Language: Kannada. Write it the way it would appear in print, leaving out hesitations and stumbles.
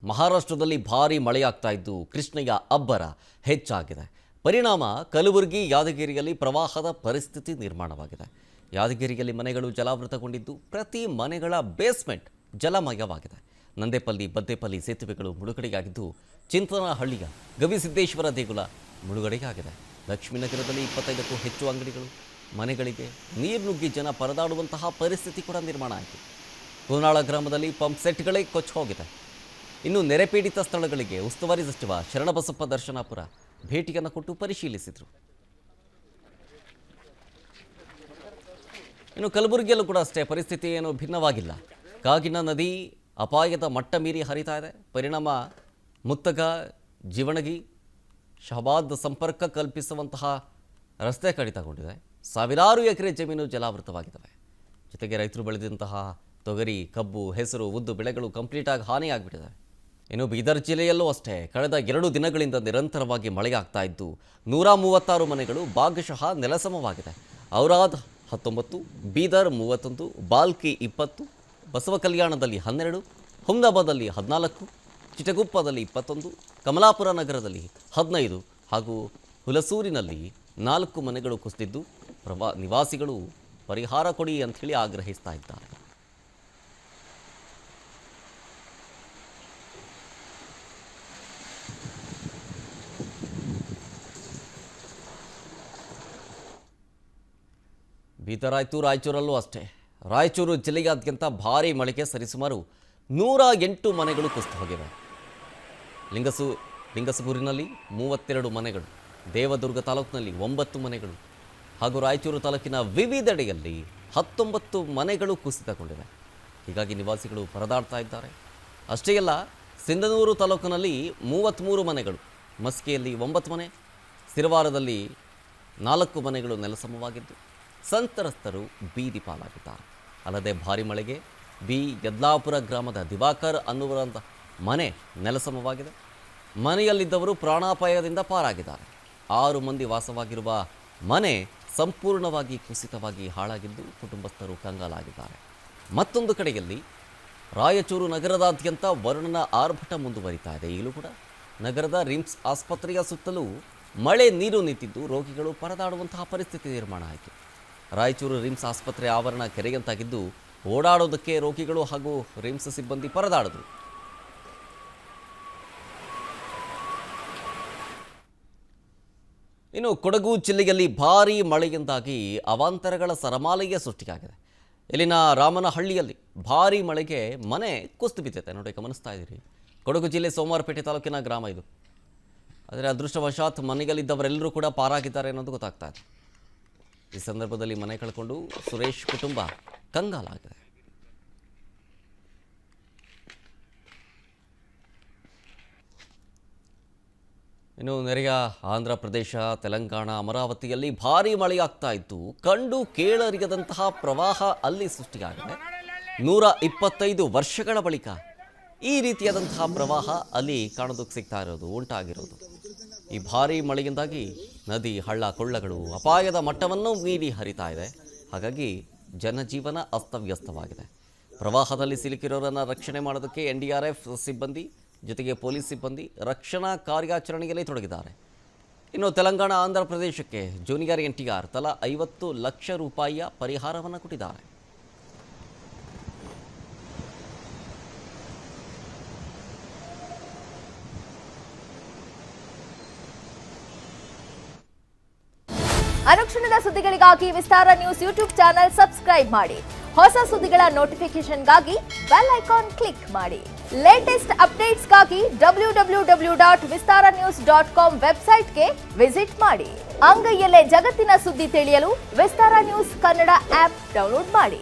ಮಹಾರಾಷ್ಟ್ರದಲ್ಲಿ ಭಾರೀ ಮಳೆಯಾಗ್ತಾ ಇದ್ದು ಕೃಷ್ಣಯ್ಯ ಅಬ್ಬರ ಹೆಚ್ಚಾಗಿದೆ. ಪರಿಣಾಮ ಕಲಬುರಗಿ ಯಾದಗಿರಿಯಲ್ಲಿ ಪ್ರವಾಹದ ಪರಿಸ್ಥಿತಿ ನಿರ್ಮಾಣವಾಗಿದೆ. ಯಾದಗಿರಿಯಲ್ಲಿ ಮನೆಗಳು ಜಲಾವೃತಗೊಂಡಿದ್ದು ಪ್ರತಿ ಮನೆಗಳ ಬೇಸ್ಮೆಂಟ್ ಜಲಮಯವಾಗಿದೆ. ನಂದೇಪಲ್ಲಿ ಬದ್ದೇಪಲ್ಲಿ ಸೇತುವೆಗಳು ಮುಳುಗಡೆಯಾಗಿದ್ದು ಚಿಂತನಹಳ್ಳಿಯ ಗವಿಸಿದ್ದೇಶ್ವರ ದೇಗುಲ ಮುಳುಗಡೆಯಾಗಿದೆ. ಲಕ್ಷ್ಮೀನಗರದಲ್ಲಿ 25ಕ್ಕೂ ಹೆಚ್ಚು ಅಂಗಡಿಗಳು ಮನೆಗಳಿಗೆ ನೀರು ನುಗ್ಗಿ ಜನ ಪರದಾಡುವಂತಹ ಪರಿಸ್ಥಿತಿ ಕೂಡ ನಿರ್ಮಾಣ ಆಯಿತು. ಕೋನಾಳ ಗ್ರಾಮದಲ್ಲಿ ಪಂಪ್ ಸೆಟ್ಗಳೇ ಕೊಚ್ಚಿ ಹೋಗಿದೆ. ಇನ್ನು ನೆರೆಪೀಡಿತ ಸ್ಥಳಗಳಿಗೆ ಉಸ್ತುವಾರಿ ಸಚಿವ ಶರಣಬಸಪ್ಪ ದರ್ಶನಾಪುರ ಭೇಟಿಯನ್ನು ಕೊಟ್ಟು ಪರಿಶೀಲಿಸಿದರು. ಇನ್ನು ಕಲಬುರಗಿಯಲ್ಲೂ ಕೂಡ ಅಷ್ಟೇ ಪರಿಸ್ಥಿತಿ ಏನು ಭಿನ್ನವಾಗಿಲ್ಲ. ಕಾಗಿನ ನದಿ ಅಪಾಯದ ಮಟ್ಟ ಮೀರಿ ಹರಿತಾ ಇದೆ. ಪರಿಣಾಮ ಮುತ್ತಗ ಜೀವಣಗಿ ಶಹಬಾದ್ ಸಂಪರ್ಕ ಕಲ್ಪಿಸುವಂತಹ ರಸ್ತೆ ಕಡಿತಗೊಂಡಿದೆ. ಸಾವಿರಾರು ಎಕರೆ ಜಮೀನು ಜಲಾವೃತವಾಗಿದ್ದಾವೆ. ಜೊತೆಗೆ ರೈತರು ಬೆಳೆದಂತಹ ತೊಗರಿ, ಕಬ್ಬು, ಹೆಸರು, ಉದ್ದು ಬೆಳೆಗಳು ಕಂಪ್ಲೀಟಾಗಿ ಹಾನಿಯಾಗಿಬಿಟ್ಟಿದೆ. ಇನ್ನು ಬೀದರ್ ಜಿಲ್ಲೆಯಲ್ಲೂ ಅಷ್ಟೇ ಕಳೆದ 2 ದಿನಗಳಿಂದ ನಿರಂತರವಾಗಿ ಮಳೆಯಾಗ್ತಾ ಇದ್ದು 136 ಮನೆಗಳು ಭಾಗಶಃ ನೆಲಸಮವಾಗಿದೆ. ಔರಾದ್ 19, ಬೀದರ್ 31, ಬಾಲ್ಕಿ 20, ಬಸವ ಕಲ್ಯಾಣದಲ್ಲಿ 12, ಹುಮ್ನಾಬಾದಲ್ಲಿ 14, ಚಿಟಗುಪ್ಪದಲ್ಲಿ 21, ಕಮಲಾಪುರ ನಗರದಲ್ಲಿ 15 ಹಾಗೂ ಹುಲಸೂರಿನಲ್ಲಿ 4 ಮನೆಗಳು ಕುಸಿದಿದ್ದು ನಿವಾಸಿಗಳು ಪರಿಹಾರ ಕೊಡಿ ಅಂಥೇಳಿ ಆಗ್ರಹಿಸ್ತಾ ಇದ್ದಾರೆ. ಬೀದರ್ ಆಯಿತು, ರಾಯಚೂರಲ್ಲೂ ಅಷ್ಟೇ. ರಾಯಚೂರು ಜಿಲ್ಲೆಯಾದ್ಯಂತ ಭಾರೀ ಮಳೆಗೆ ಸರಿಸುಮಾರು 108 ಮನೆಗಳು ಕುಸಿದು ಹೋಗಿವೆ. ಲಿಂಗಸಗೂರಿನಲ್ಲಿ 32 ಮನೆಗಳು, ದೇವದುರ್ಗ ತಾಲೂಕಿನಲ್ಲಿ 9 ಮನೆಗಳು ಹಾಗೂ ರಾಯಚೂರು ತಾಲೂಕಿನ ವಿವಿಧೆಡೆಯಲ್ಲಿ 19 ಮನೆಗಳು ಕುಸಿತಗೊಂಡಿವೆ. ಹೀಗಾಗಿ ನಿವಾಸಿಗಳು ಪರದಾಡ್ತಾ ಇದ್ದಾರೆ. ಅಷ್ಟೇ ಅಲ್ಲ, ಸಿಂಧನೂರು ತಾಲೂಕಿನಲ್ಲಿ 33 ಮನೆಗಳು, ಮಸ್ಕಿಯಲ್ಲಿ 9 ಮನೆ, ಸಿರವಾರದಲ್ಲಿ 4 ಮನೆಗಳು ನೆಲಸಮವಾಗಿದ್ದು ಸಂತ್ರಸ್ತರು ಬೀದಿ ಪಾಲಾಗಿದ್ದಾರೆ. ಅಲ್ಲದೆ ಭಾರಿ ಮಳೆಗೆ ಯದ್ಲಾಪುರ ಗ್ರಾಮದ ದಿವಾಕರ್ ಅನ್ನುವರಂತ ಮನೆ ನೆಲಸಮವಾಗಿದೆ. ಮನೆಯಲ್ಲಿದ್ದವರು ಪ್ರಾಣಾಪಾಯದಿಂದ ಪಾರಾಗಿದ್ದಾರೆ. 6 ಮಂದಿ ವಾಸವಾಗಿರುವ ಮನೆ ಸಂಪೂರ್ಣವಾಗಿ ಕುಸಿತವಾಗಿ ಹಾಳಾಗಿದ್ದು ಕುಟುಂಬಸ್ಥರು ಕಂಗಾಲಾಗಿದ್ದಾರೆ. ಮತ್ತೊಂದು ಕಡೆಯಲ್ಲಿ ರಾಯಚೂರು ನಗರದಾದ್ಯಂತ ವರುಣನ ಆರ್ಭಟ ಮುಂದುವರಿತಾ ಇದೆ. ಈಗಲೂ ಕೂಡ ನಗರದ ರಿಮ್ಸ್ ಆಸ್ಪತ್ರೆಯ ಸುತ್ತಲೂ ಮಳೆ ನೀರು ನಿಂತಿದ್ದು ರೋಗಿಗಳು ಪರದಾಡುವಂತಹ ಪರಿಸ್ಥಿತಿ ನಿರ್ಮಾಣ ಆಯಿತು. ರಾಯಚೂರು ರಿಮ್ಸ್ ಆಸ್ಪತ್ರೆ ಆವರಣ ಕೆರೆಯಂತಾಗಿದ್ದು ಓಡಾಡೋದಕ್ಕೆ ರೋಗಿಗಳು ಹಾಗೂ ರಿಮ್ಸ್ ಸಿಬ್ಬಂದಿ ಪರದಾಡಿದ್ರು. ಇನ್ನು ಕೊಡಗು ಜಿಲ್ಲೆಯಲ್ಲಿ ಭಾರೀ ಮಳೆಯಿಂದಾಗಿ ಅವಾಂತರಗಳ ಸರಮಾಲೆಯ ಸೃಷ್ಟಿಯಾಗಿದೆ. ಇಲ್ಲಿನ ರಾಮನಹಳ್ಳಿಯಲ್ಲಿ ಭಾರೀ ಮಳೆಗೆ ಮನೆ ಕುಸಿದು ಬಿದ್ದಿದೆ. ನೋಡಿ, ಗಮನಿಸ್ತಾ ಇದ್ದೀರಿ. ಕೊಡಗು ಜಿಲ್ಲೆ ಸೋಮವಾರಪೇಟೆ ತಾಲೂಕಿನ ಗ್ರಾಮ ಇದು. ಆದರೆ ಅದೃಷ್ಟವಶಾತ್ ಮನೆಯಲ್ಲಿದ್ದವರೆಲ್ಲರೂ ಕೂಡ ಪಾರಾಗಿದ್ದಾರೆ ಅನ್ನೋದು ಗೊತ್ತಾಗ್ತಾ ಇದೆ. ಈ ಸಂದರ್ಭದಲ್ಲಿ ಮನೆ ಕಳ್ಕೊಂಡು ಸುರೇಶ್ ಕುಟುಂಬ ಕಂಗಾಲಾಗಿದೆ. ಇನ್ನು ನೆರೆಯ ಆಂಧ್ರ ಪ್ರದೇಶ, ತೆಲಂಗಾಣ, ಅಮರಾವತಿಯಲ್ಲಿ ಭಾರೀ ಮಳೆಯಾಗ್ತಾ ಇದ್ದು ಕಂಡು ಕೇಳರಿಯದಂತಹ ಪ್ರವಾಹ ಅಲ್ಲಿ ಸೃಷ್ಟಿಯಾಗಿದೆ. 125 ವರ್ಷಗಳ ಬಳಿಕ ಈ ರೀತಿಯಾದಂತಹ ಪ್ರವಾಹ ಅಲ್ಲಿ ಕಾಣೋದಕ್ಕೆ ಸಿಗ್ತಾ ಇರೋದು, ಉಂಟಾಗಿರೋದು. ಈ ಭಾರೀ ಮಳೆಯಿಂದಾಗಿ ನದಿ, ಹಳ್ಳ, ಕೊಳ್ಳಗಳು ಅಪಾಯದ ಮಟ್ಟವನ್ನು ಮೀರಿ ಹರಿತಾ ಇದೆ. ಹಾಗಾಗಿ ಜನಜೀವನ ಅಸ್ತವ್ಯಸ್ತವಾಗಿದೆ. ಪ್ರವಾಹದಲ್ಲಿ ಸಿಲುಕಿರೋರನ್ನು ರಕ್ಷಣೆ ಮಾಡೋದಕ್ಕೆ NDRF ಸಿಬ್ಬಂದಿ ಜೊತೆಗೆ ಪೊಲೀಸ್ ಸಿಬ್ಬಂದಿ ರಕ್ಷಣಾ ಕಾರ್ಯಾಚರಣೆಯಲ್ಲಿ ತೊಡಗಿದ್ದಾರೆ. ಇನ್ನು ತೆಲಂಗಾಣ, ಆಂಧ್ರ ಪ್ರದೇಶಕ್ಕೆ ಜೂನಿಯರ್ NTR ತಲಾ 50 ಲಕ್ಷ ರೂಪಾಯಿಯ ಪರಿಹಾರವನ್ನು ಕೊಟ್ಟಿದ್ದಾರೆ. ಅನುಕ್ಷಣದ ಸುದ್ದಿಗಳಿಗಾಗಿ ವಿಸ್ತಾರ ನ್ಯೂಸ್ ಯೂಟ್ಯೂಬ್ ಚಾನೆಲ್ ಸಬ್ಸ್ಕ್ರೈಬ್ ಮಾಡಿ. ಹೊಸ ಸುದ್ದಿಗಳ ನೋಟಿಫಿಕೇಶನ್ಗಾಗಿ ಬೆಲ್ ಐಕಾನ್ ಕ್ಲಿಕ್ ಮಾಡಿ. ಲೇಟೆಸ್ಟ್ ಅಪ್ಡೇಟ್ಸ್ಗಾಗಿ www.vistaranews.com ವೆಬ್ಸೈಟ್ಗೆ ವಿಸಿಟ್ ಮಾಡಿ. ಅಂಗೈಯಲ್ಲೇ ಜಗತ್ತಿನ ಸುದ್ದಿ ತಿಳಿಯಲು ವಿಸ್ತಾರ ನ್ಯೂಸ್ ಕನ್ನಡ ಆಪ್ ಡೌನ್ಲೋಡ್ ಮಾಡಿ.